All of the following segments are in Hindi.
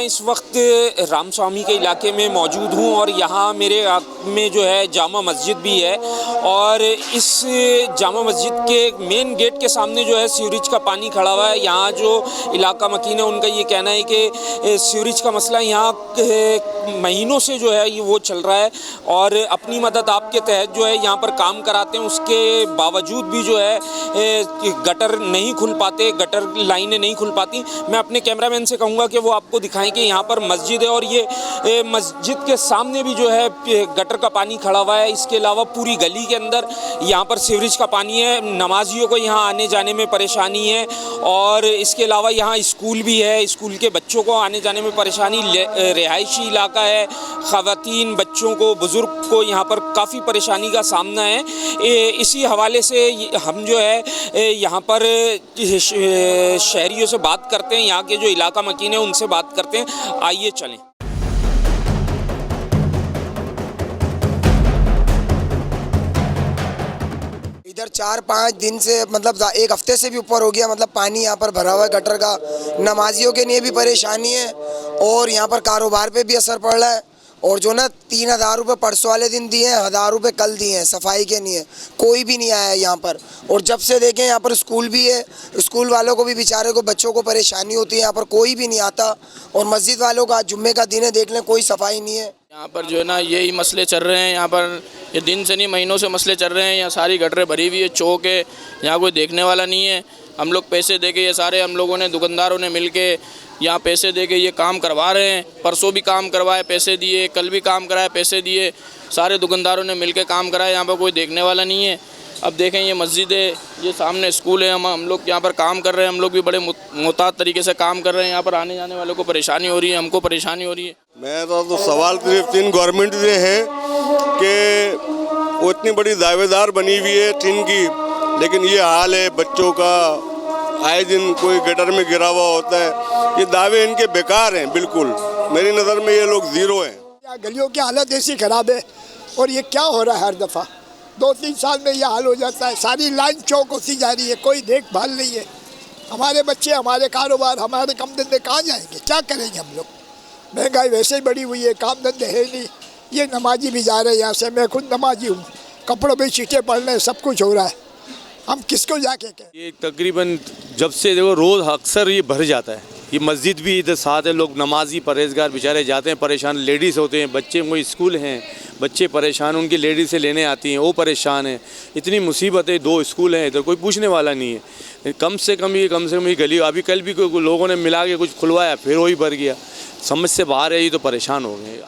इस वक्त रामस्वामी के इलाके में मौजूद हूँ और यहाँ मेरे में जो है जामा मस्जिद भी है और इस जामा मस्जिद के मेन गेट के सामने जो है सीवरेज का पानी खड़ा हुआ है। यहाँ जो इलाका मकीन है उनका ये कहना है कि सीवरेज का मसला यहाँ महीनों से जो है ये वो चल रहा है और अपनी मदद आपके तहत जो है यहाँ पर काम कराते हैं, उसके बावजूद भी जो है गटर नहीं खुल पाते, गटर लाइनें नहीं खुल पाती। मैं अपने कैमरामैन से कहूँगा कि वो आपको दिखाएं कि यहाँ पर मस्जिद है और ये मस्जिद के सामने भी जो है गटर का पानी खड़ा हुआ है। इसके अलावा पूरी गली के अंदर यहाँ पर सीवरेज का पानी है, नमाजियों को यहाँ आने जाने में परेशानी है और इसके अलावा यहाँ स्कूल भी है, स्कूल के बच्चों को आने जाने में परेशानी, रिहायशी इलाका है, ख़वातीन बच्चों को बुज़ुर्ग को यहाँ पर काफ़ी परेशानी का सामना है। इसी हवाले से हम जो है यहाँ पर शहरियों से बात करते हैं, यहाँ के जो इलाका मकीन है उनसे बात करते हैं। आइए चलें। इधर 4-5 दिन से मतलब एक हफ्ते से भी ऊपर हो गया, मतलब पानी यहाँ पर भरा हुआ है गटर का। नमाजियों के लिए भी परेशानी है और यहाँ पर कारोबार पे भी असर पड़ रहा है। और जो ना 3,000 रुपये परसों वाले दिन दिए हैं, 1,000 रुपये कल दिए हैं, सफाई के नहीं है, कोई भी नहीं आया है यहाँ पर। और जब से देखें यहाँ पर स्कूल भी है, स्कूल वालों को भी बेचारे को बच्चों को परेशानी होती है, यहाँ पर कोई भी नहीं आता। और मस्जिद वालों का जुम्मे का दिन है, देख लें कोई सफाई नहीं है। यहाँ पर जो है ना यही मसले चल रहे हैं, यहाँ पर ये दिन से नहीं महीनों से मसले चल रहे हैं। यहाँ सारी गटरें भरी हुई है, चौक है, यहाँ कोई देखने वाला नहीं है। हम लोग पैसे दे के ये सारे हम लोगों ने दुकानदारों ने मिल के यहाँ पैसे दे के ये काम करवा रहे हैं। परसों भी काम करवाए, पैसे दिए, कल भी काम कराए, पैसे दिए, सारे दुकानदारों ने मिल के काम कराया। यहाँ पर कोई देखने वाला नहीं है। अब देखें ये मस्जिद है, ये सामने स्कूल है, हम लोग यहाँ पर काम कर रहे हैं, हम लोग भी बड़े मुहतात तरीके से काम कर रहे हैं। यहाँ पर आने जाने वालों को परेशानी हो रही है, हमको परेशानी हो रही है। मैं तो सवाल सिर्फ 3 गवर्नमेंट से है कि वो इतनी बड़ी दावेदार बनी हुई है टीन की, लेकिन ये हाल है बच्चों का, आए दिन कोई गटर में गिरा हुआ होता है। ये दावे इनके बेकार हैं, बिल्कुल मेरी नज़र में ये लोग ज़ीरो हैं। गलियों की हालत ऐसी ख़राब है और ये क्या हो रहा है, हर दफ़ा 2-3 साल में ये हाल हो जाता है। सारी लाइन चौक होती जा रही है, कोई देखभाल नहीं है। हमारे बच्चे, हमारे कारोबार, हमारे कम धंधे कहाँ जाएंगे, क्या करेंगे हम लोग? महंगाई वैसे ही बढ़ी हुई है, काम धंधे है नहीं। ये नमाजी भी जा रहे हैं यहाँ से, मैं खुद नमाजी हूँ, कपड़ों पे छींटे पड़ रहे हैं, सब कुछ हो रहा है। हम किसको जाके कहें? ये तकरीबन जब से देखो रोज़ अक्सर ये भर जाता है। ये मस्जिद भी इधर साथ है, लोग नमाजी परहेजगार बेचारे जाते हैं, परेशान लेडीज़ होते हैं, बच्चे कोई स्कूल हैं, बच्चे परेशान, उनकी लेडीज़ से लेने आती हैं, वो परेशान है। इतनी मुसीबत है, 2 स्कूल हैं इधर, कोई पूछने वाला नहीं है। कम से कम ये गली, अभी कल भी लोगों ने मिला के कुछ खुलवाया, फिर वही भर गया। समझ से बाहर है, ये तो परेशान हो गए।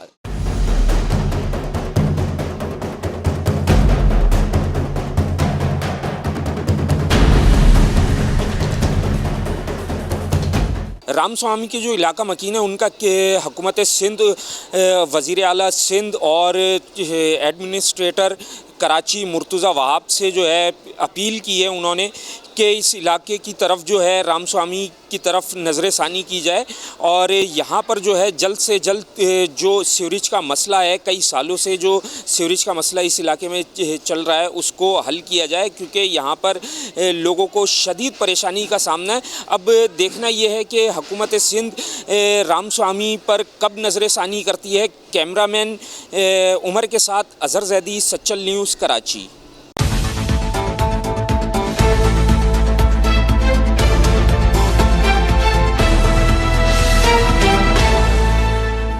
रामस्वामी के जो इलाका मकीन है उनका हुकूमत सिंध, वज़ीर आला सिंध और एडमिनिस्ट्रेटर कराची मुर्तज़ा वहाब से जो है अपील की है उन्होंने कि इस इलाके की तरफ जो है रामस्वामी की तरफ नज़र षानी की जाए और यहाँ पर जो है जल्द से जल्द जो सीवरेज का मसला है, कई सालों से जो सीवरेज का मसला इस इलाके में चल रहा है उसको हल किया जाए, क्योंकि यहाँ पर लोगों को शदीद परेशानी का सामना है। अब देखना यह है कि हुकूमत सिंध रामस्वामी पर कब नज़र षानी करती है। कैमरामैन उमर के साथ अज़हर ज़ैदी, सच्चल न्यूज़, कराची।